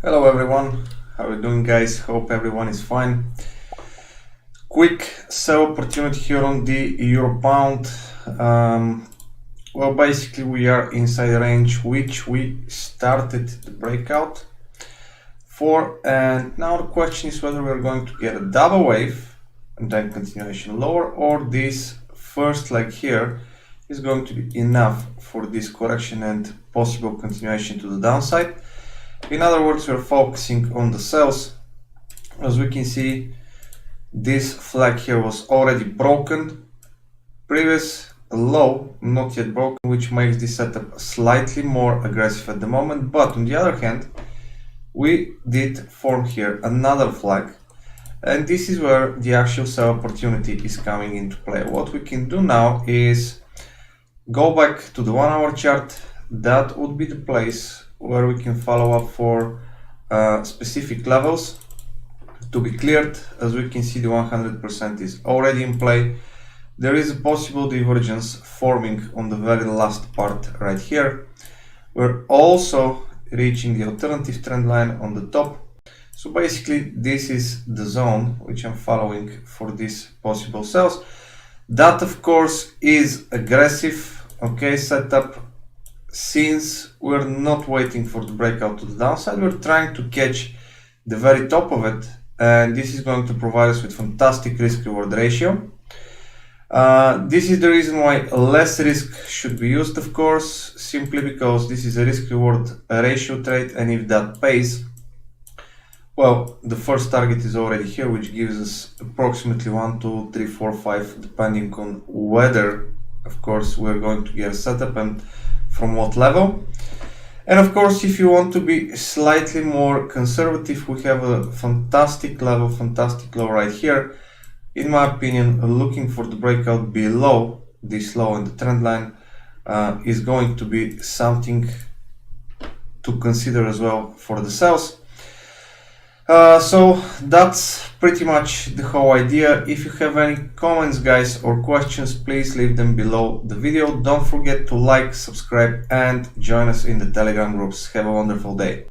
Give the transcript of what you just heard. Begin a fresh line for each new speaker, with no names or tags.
Hello everyone, how are you doing guys? Hope everyone is fine. Quick sell opportunity here on the euro pound. Well, basically we are inside the range which we started the breakout for, and now the question is whether we're going to get a double wave and then continuation lower, or this first leg here is going to be enough for this correction and possible continuation to the downside. In other words, we're focusing on the sells. As we can see, this flag here was already broken. Previous low not yet broken, which makes this setup slightly more aggressive at the moment. But on the other hand, we did form here another flag, and this is where the actual sell opportunity is coming into play. What we can do now is go back to the 1 hour chart. That would be the place where we can follow up for specific levels to be cleared. As we can see, the 100% is already in play. There is a possible divergence forming on the very last part right here. We're also reaching the alternative trend line on the top. So basically this is the zone which I'm following for these possible sells. That of course is aggressive, okay, setup. Since we're not waiting for the breakout to the downside, we're trying to catch the very top of it, and this is going to provide us with fantastic risk reward ratio. This is the reason why less risk should be used, of course, simply because this is a risk reward ratio trade, and if that pays, well, the first target is already here, which gives us approximately 1, 2, 3, 4, 5, depending on whether, of course, we're going to get a setup and from what level. And of course, if you want to be slightly more conservative, we have a fantastic level, fantastic low right here. In my opinion, looking for the breakout below this low in the trend line is going to be something to consider as well for the sells. So that's pretty much the whole idea. If you have any comments, guys, or questions, please leave them below the video. Don't forget to like, subscribe, and join us in the Telegram groups. Have a wonderful day.